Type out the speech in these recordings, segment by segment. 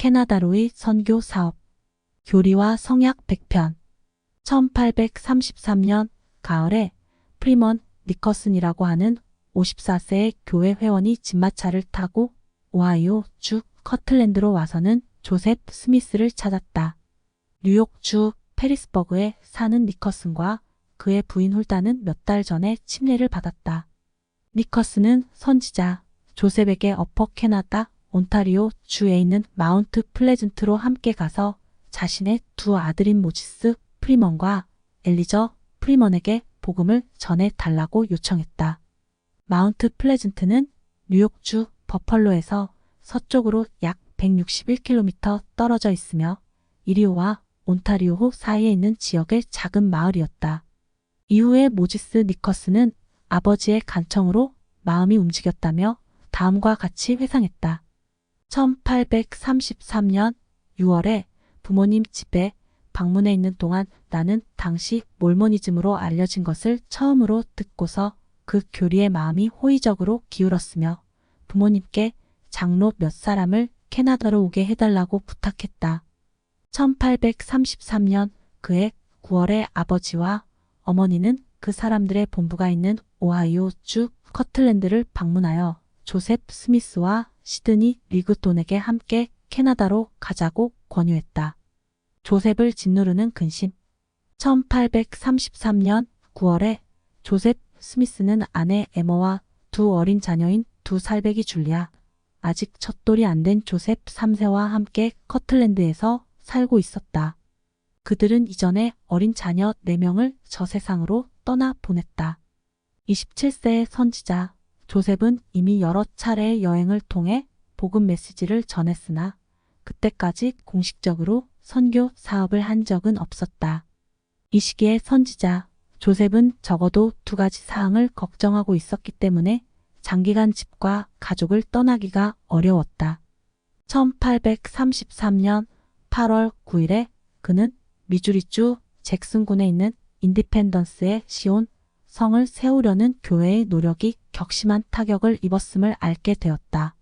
캐나다로의 선교 사업, 교리와 성약 100편. 1833년 가을에 프리먼 니커슨이라고 하는 54세의 교회 회원이 진마차를 타고 오하이오 주 커틀랜드로 와서는 조셉 스미스를 찾았다. 뉴욕주 페리스버그에 사는 니커슨과 그의 부인 홀다는 몇 달 전에 침례를 받았다. 니커슨은 선지자 조셉에게 어퍼 캐나다 온타리오 주에 있는 마운트 플레전트로 함께 가서 자신의 두 아들인 모지스 프리먼과 엘리저 프리먼에게 복음을 전해달라고 요청했다. 마운트 플레전트는 뉴욕주 버펄로에서 서쪽으로 약 161km 떨어져 있으며 이리오와 온타리오호 사이에 있는 지역의 작은 마을이었다. 이후에 모지스 니커슨은 아버지의 간청으로 마음이 움직였다며 다음과 같이 회상했다. 1833년 6월에 부모님 집에 방문해 있는 동안 나는 당시 몰모니즘으로 알려진 것을 처음으로 듣고서 그 교리에 마음이 호의적으로 기울었으며 부모님께 장로 몇 사람을 캐나다로 오게 해달라고 부탁했다. 1833년 그해 9월에 아버지와 어머니는 그 사람들의 본부가 있는 오하이오 주 커틀랜드를 방문하여 조셉 스미스와 시드니 리그톤에게 함께 캐나다로 가자고 권유했다. 조셉을 짓누르는 근심. 1833년 9월에 조셉 스미스는 아내 에머와 두 어린 자녀인 두 살배기 줄리아, 아직 첫 돌이 안 된 조셉 3세와 함께 커틀랜드에서 살고 있었다. 그들은 이전에 어린 자녀 4명을 저 세상으로 떠나 보냈다. 27세의 선지자 조셉은 이미 여러 차례의 여행을 통해 복음 메시지를 전했으나 그때까지 공식적으로 선교 사업을 한 적은 없었다. 이 시기에 선지자 조셉은 적어도 2가지 사항을 걱정하고 있었기 때문에 장기간 집과 가족을 떠나기가 어려웠다. 1833년 8월 9일에 그는 미주리주 잭슨군에 있는 인디펜던스의 시온 성을 세우려는 교회의 노력이 격심한 타격을 입었음을 알게 되었다.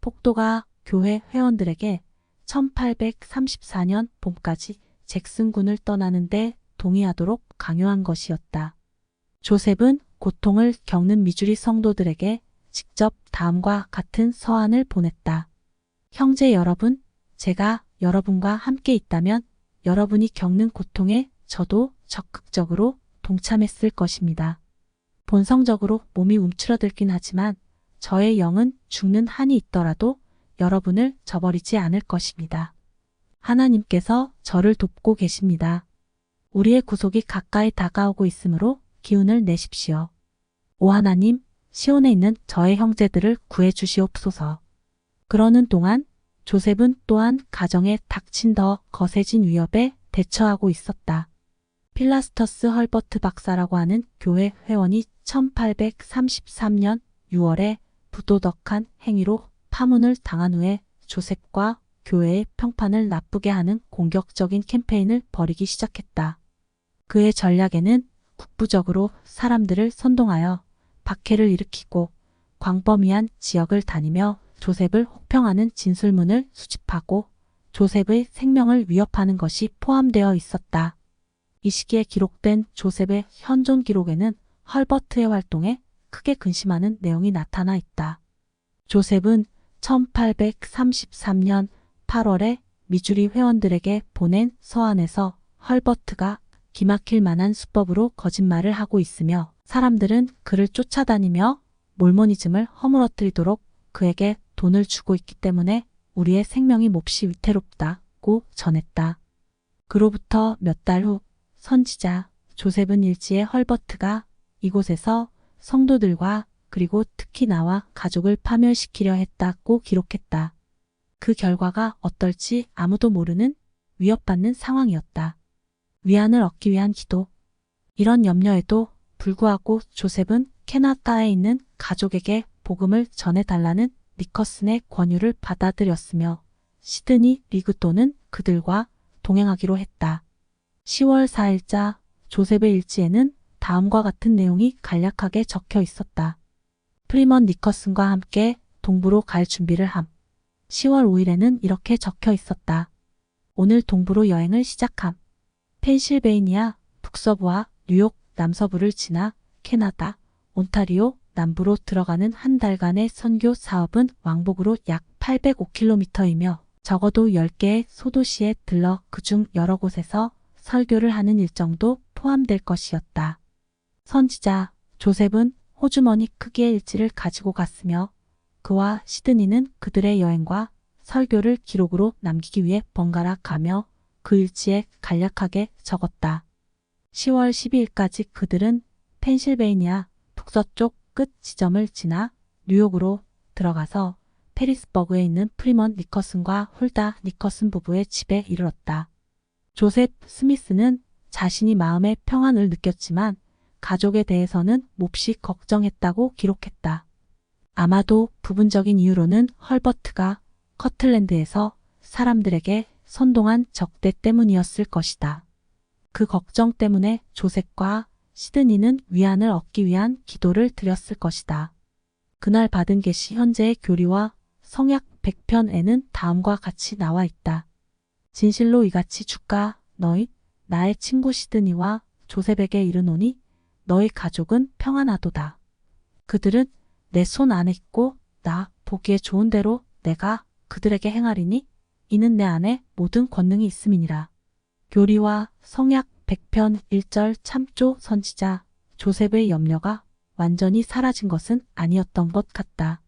폭도가 교회 회원들에게 1834년 봄까지 잭슨군을 떠나는데 동의하도록 강요한 것이었다. 조셉은 고통을 겪는 미주리 성도들에게 직접 다음과 같은 서한을 보냈다. 형제 여러분, 제가 여러분과 함께 있다면 여러분이 겪는 고통에 저도 적극적으로 동참했을 것입니다. 본성적으로 몸이 움츠러들긴 하지만 저의 영은 죽는 한이 있더라도 여러분을 저버리지 않을 것입니다. 하나님께서 저를 돕고 계십니다. 우리의 구속이 가까이 다가오고 있으므로 기운을 내십시오. 오 하나님, 시온에 있는 저의 형제들을 구해 주시옵소서. 그러는 동안 조셉은 또한 가정에 닥친 더 거세진 위협에 대처하고 있었다. 필라스터스 헐버트 박사라고 하는 교회 회원이 1833년 6월에 부도덕한 행위로 파문을 당한 후에 조셉과 교회의 평판을 나쁘게 하는 공격적인 캠페인을 벌이기 시작했다. 그의 전략에는 국부적으로 사람들을 선동하여 박해를 일으키고 광범위한 지역을 다니며 조셉을 혹평하는 진술문을 수집하고 조셉의 생명을 위협하는 것이 포함되어 있었다. 이 시기에 기록된 조셉의 현존 기록에는 헐버트의 활동에 크게 근심하는 내용이 나타나 있다. 조셉은 1833년 8월에 미주리 회원들에게 보낸 서한에서 헐버트가 기막힐 만한 수법으로 거짓말을 하고 있으며 사람들은 그를 쫓아다니며 몰모니즘을 허물어뜨리도록 그에게 돈을 주고 있기 때문에 우리의 생명이 몹시 위태롭다고 전했다. 그로부터 몇 달 후 선지자 조셉은 일지에 헐버트가 이곳에서 성도들과 그리고 특히 나와 가족을 파멸시키려 했다고 기록했다. 그 결과가 어떨지 아무도 모르는 위협받는 상황이었다. 위안을 얻기 위한 기도. 이런 염려에도 불구하고 조셉은 캐나다에 있는 가족에게 복음을 전해달라는 니커슨의 권유를 받아들였으며 시드니 리그톤은 그들과 동행하기로 했다. 10월 4일자 조셉의 일지에는 다음과 같은 내용이 간략하게 적혀 있었다. 프리먼 니커슨과 함께 동부로 갈 준비를 함. 10월 5일에는 이렇게 적혀 있었다. 오늘 동부로 여행을 시작함. 펜실베이니아 북서부와 뉴욕 남서부를 지나 캐나다 온타리오 남부로 들어가는 한 달간의 선교 사업은 왕복으로 약 805km이며 적어도 10개의 소도시에 들러 그중 여러 곳에서 설교를 하는 일정도 포함될 것이었다. 선지자 조셉은 호주머니 크기의 일지를 가지고 갔으며 그와 시드니는 그들의 여행과 설교를 기록으로 남기기 위해 번갈아 가며 그 일지에 간략하게 적었다. 10월 12일까지 그들은 펜실베이니아 북서쪽 끝 지점을 지나 뉴욕으로 들어가서 페리스버그에 있는 프리먼 니커슨과 홀다 니커슨 부부의 집에 이르렀다. 조셉 스미스는 자신이 마음의 평안을 느꼈지만 가족에 대해서는 몹시 걱정했다고 기록했다. 아마도 부분적인 이유로는 헐버트가 커틀랜드에서 사람들에게 선동한 적대 때문이었을 것이다. 그 걱정 때문에 조셉과 시드니는 위안을 얻기 위한 기도를 드렸을 것이다. 그날 받은 계시 현재의 교리와 성약 100편에는 다음과 같이 나와 있다. 진실로 이같이 주가 너희 나의 친구 시드니와 조셉에게 이르노니 너희 가족은 평안하도다. 그들은 내 손 안에 있고 나 보기에 좋은 대로 내가 그들에게 행하리니 이는 내 안에 모든 권능이 있음이니라. 교리와 성약 100편 1절 참조 선지자 조셉의 염려가 완전히 사라진 것은 아니었던 것 같다.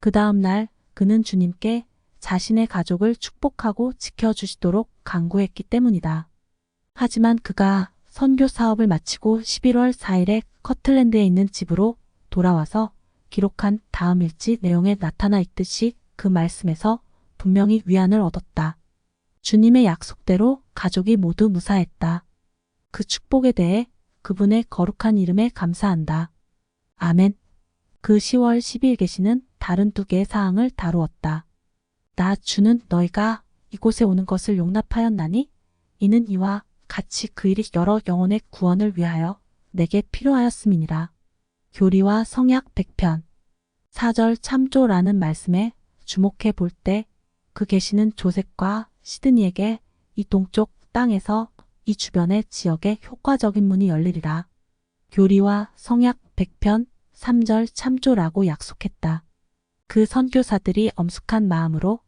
그 다음 날 그는 주님께 자신의 가족을 축복하고 지켜주시도록 간구했기 때문이다. 하지만 그가 선교 사업을 마치고 11월 4일에 커틀랜드에 있는 집으로 돌아와서 기록한 다음 일지 내용에 나타나 있듯이 그 말씀에서 분명히 위안을 얻었다. 주님의 약속대로 가족이 모두 무사했다. 그 축복에 대해 그분의 거룩한 이름에 감사한다. 아멘. 그 10월 12일 계시는 다른 2개의 사항을 다루었다. 나 주는 너희가 이곳에 오는 것을 용납하였나니 이는 이와 같이 그 일이 여러 영혼의 구원을 위하여 내게 필요하였음이니라. 교리와 성약 100편 4절 참조라는 말씀에 주목해 볼 때 그 계시는 조셉과 시드니에게 이 동쪽 땅에서 이 주변의 지역에 효과적인 문이 열리리라. 교리와 성약 100편 3절 참조라고 약속했다. 그 선교사들이 엄숙한 마음으로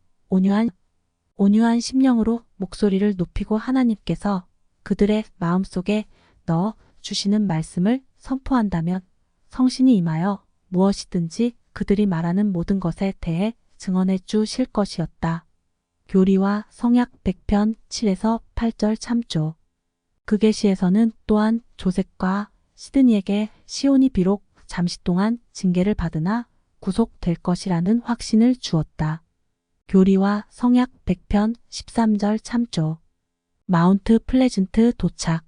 온유한 심령으로 목소리를 높이고 하나님께서 그들의 마음속에 넣어 주시는 말씀을 선포한다면 성신이 임하여 무엇이든지 그들이 말하는 모든 것에 대해 증언해 주실 것이었다. 교리와 성약 100편 7에서 8절 참조. 그 계시에서는 또한 조셉과 시드니에게 시온이 비록 잠시 동안 징계를 받으나 구속될 것이라는 확신을 주었다. 교리와 성약 100편 13절 참조. 마운트 플레전트 도착.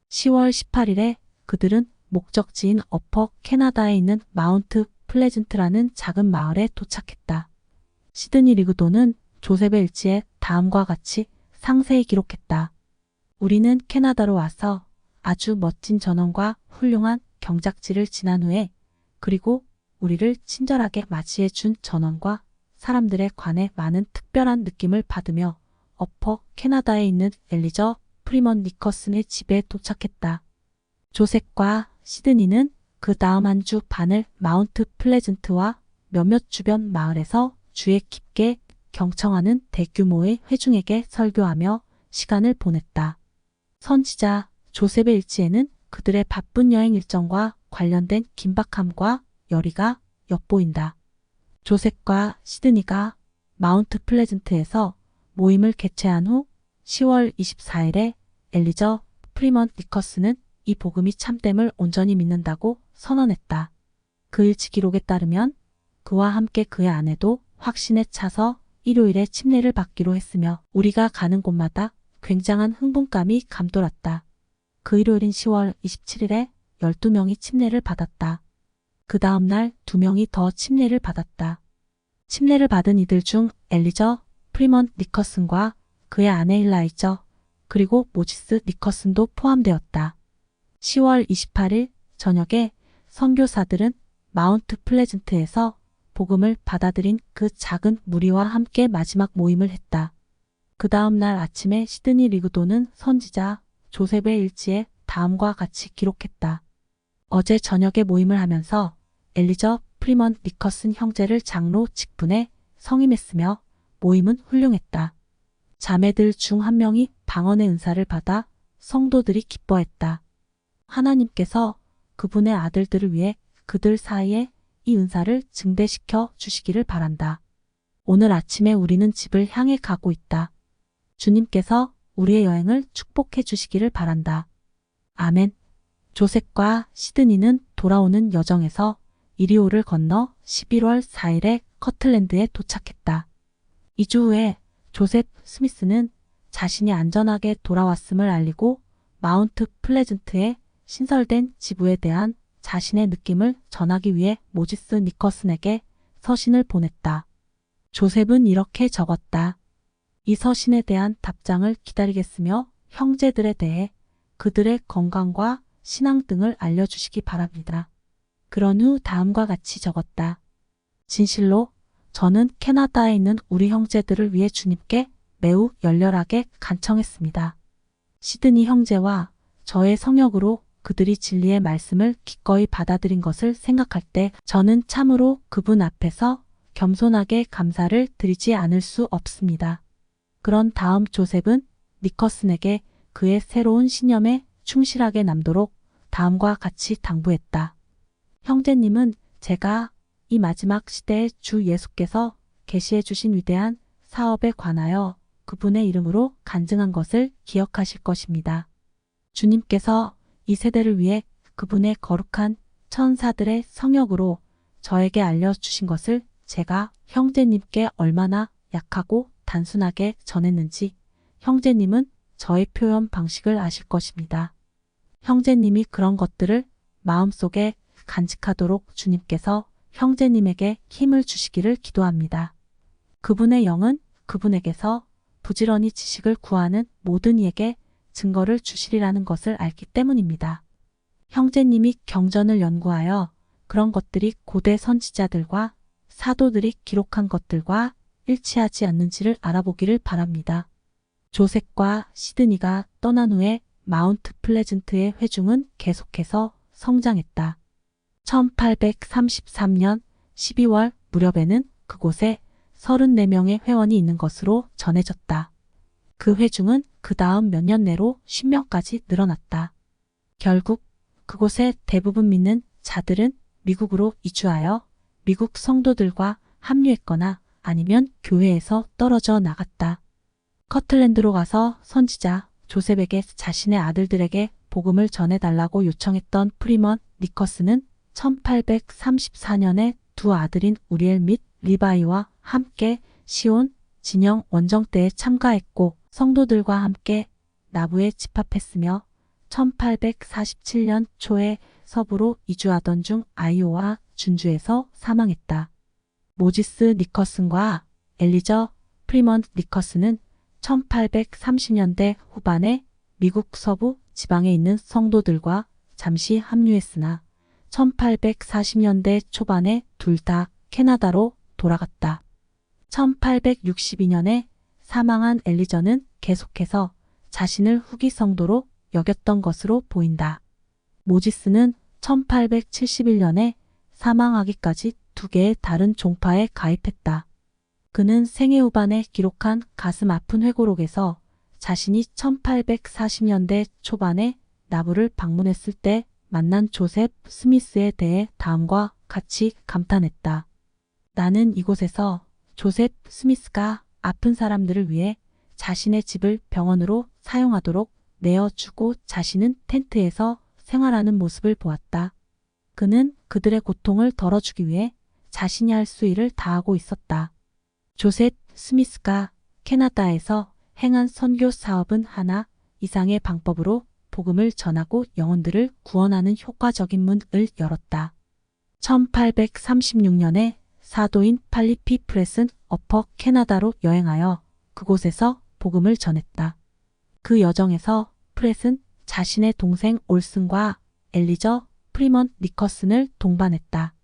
10월 18일에 그들은 목적지인 어퍼 캐나다에 있는 마운트 플레전트라는 작은 마을에 도착했다. 시드니 리그도는 조셉의 일지에 다음과 같이 상세히 기록했다. 우리는 캐나다로 와서 아주 멋진 전원과 훌륭한 경작지를 지난 후에 그리고 우리를 친절하게 맞이해 준 전원과 사람들에 관해 많은 특별한 느낌을 받으며 어퍼 캐나다에 있는 엘리저 프리먼 니커슨의 집에 도착했다. 조셉과 시드니는 그 다음 한 주 반을 마운트 플레전트와 몇몇 주변 마을에서 주에 깊게 경청하는 대규모의 회중에게 설교하며 시간을 보냈다. 선지자 조셉의 일지에는 그들의 바쁜 여행 일정과 관련된 긴박함과 열의가 엿보인다. 조셉과 시드니가 마운트 플레전트에서 모임을 개최한 후 10월 24일에 엘리저 프리먼 니커스는 이 복음이 참됨을 온전히 믿는다고 선언했다. 그 일치 기록에 따르면 그와 함께 그의 아내도 확신에 차서 일요일에 침례를 받기로 했으며 우리가 가는 곳마다 굉장한 흥분감이 감돌았다. 그 일요일인 10월 27일에 12명이 침례를 받았다. 그 다음 날 2명이 더 침례를 받았다. 침례를 받은 이들 중 엘리저 프리먼 니커슨과 그의 아내 일라이저 그리고 모지스 니커슨도 포함되었다. 10월 28일 저녁에 선교사들은 마운트 플레전트에서 복음을 받아들인 그 작은 무리와 함께 마지막 모임을 했다. 그 다음 날 아침에 시드니 리그도는 선지자 조셉의 일지에 다음과 같이 기록했다. 어제 저녁에 모임을 하면서 엘리저 프리먼 니커슨 형제를 장로 직분에 성임했으며 모임은 훌륭했다. 자매들 중 한 명이 방언의 은사를 받아 성도들이 기뻐했다. 하나님께서 그분의 아들들을 위해 그들 사이에 이 은사를 증대시켜 주시기를 바란다. 오늘 아침에 우리는 집을 향해 가고 있다. 주님께서 우리의 여행을 축복해 주시기를 바란다. 아멘. 조셉과 시드니는 돌아오는 여정에서 이리오를 건너 11월 4일에 커틀랜드에 도착했다. 2주 후에 조셉 스미스는 자신이 안전하게 돌아왔음을 알리고 마운트 플레전트에 신설된 지부에 대한 자신의 느낌을 전하기 위해 모지스 니커슨에게 서신을 보냈다. 조셉은 이렇게 적었다. 이 서신에 대한 답장을 기다리겠으며 형제들에 대해 그들의 건강과 신앙 등을 알려주시기 바랍니다. 그런 후 다음과 같이 적었다. 진실로 저는 캐나다에 있는 우리 형제들을 위해 주님께 매우 열렬하게 간청했습니다. 시드니 형제와 저의 성역으로 그들이 진리의 말씀을 기꺼이 받아들인 것을 생각할 때 저는 참으로 그분 앞에서 겸손하게 감사를 드리지 않을 수 없습니다. 그런 다음 조셉은 니커슨에게 그의 새로운 신념에 충실하게 남도록 다음과 같이 당부했다. 형제님은 제가 이 마지막 시대에 주 예수께서 계시해 주신 위대한 사업에 관하여 그분의 이름으로 간증한 것을 기억하실 것입니다. 주님께서 이 세대를 위해 그분의 거룩한 천사들의 성역으로 저에게 알려주신 것을 제가 형제님께 얼마나 약하고 단순하게 전했는지 형제님은 저의 표현 방식을 아실 것입니다. 형제님이 그런 것들을 마음속에 간직하도록 주님께서 형제님에게 힘을 주시기를 기도합니다. 그분의 영은 그분에게서 부지런히 지식을 구하는 모든 이에게 증거를 주시리라는 것을 알기 때문입니다. 형제님이 경전을 연구하여 그런 것들이 고대 선지자들과 사도들이 기록한 것들과 일치하지 않는지를 알아보기를 바랍니다. 조셉과 시드니가 떠난 후에 마운트 플레전트의 회중은 계속해서 성장했다. 1833년 12월 무렵에는 그곳에 34명의 회원이 있는 것으로 전해졌다. 그 회중은 그 다음 몇 년 내로 10명까지 늘어났다. 결국 그곳의 대부분 믿는 자들은 미국으로 이주하여 미국 성도들과 합류했거나 아니면 교회에서 떨어져 나갔다. 커틀랜드로 가서 선지자 조셉에게 자신의 아들들에게 복음을 전해달라고 요청했던 프리먼 니커스는 1834년에 두 아들인 우리엘 및 리바이와 함께 시온 진영 원정대에 참가했고 성도들과 함께 나부에 집합했으며 1847년 초에 서부로 이주하던 중 아이오와 준주에서 사망했다. 모지스 니커슨과 엘리저 프리먼 니커슨은 1830년대 후반에 미국 서부 지방에 있는 성도들과 잠시 합류했으나 1840년대 초반에 둘 다 캐나다로 돌아갔다. 1862년에 사망한 엘리저는 계속해서 자신을 후기 성도로 여겼던 것으로 보인다. 모지스는 1871년에 사망하기까지 두 개의 다른 종파에 가입했다. 그는 생애 후반에 기록한 가슴 아픈 회고록에서 자신이 1840년대 초반에 나부를 방문했을 때 만난 조셉 스미스에 대해 다음과 같이 감탄했다. 나는 이곳에서 조셉 스미스가 아픈 사람들을 위해 자신의 집을 병원으로 사용하도록 내어주고 자신은 텐트에서 생활하는 모습을 보았다. 그는 그들의 고통을 덜어주기 위해 자신이 할 수 일을 다하고 있었다. 조셉 스미스가 캐나다에서 행한 선교 사업은 하나 이상의 방법으로 복음을 전하고 영혼들을 구원하는 효과적인 문을 열었다. 1836년에 사도인 팔리피 프렛은 어퍼 캐나다로 여행하여 그곳에서 복음을 전했다. 그 여정에서 프렛은 자신의 동생 올슨과 엘리저 프리먼 니커슨을 동반했다.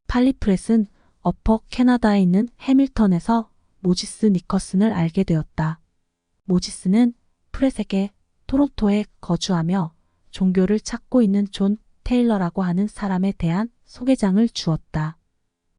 팔리 프렛은 어퍼 캐나다에 있는 해밀턴에서 모지스 니커슨을 알게 되었다. 모지스는 프렛에게 토론토에 거주하며 종교를 찾고 있는 존 테일러라고 하는 사람에 대한 소개장을 주었다.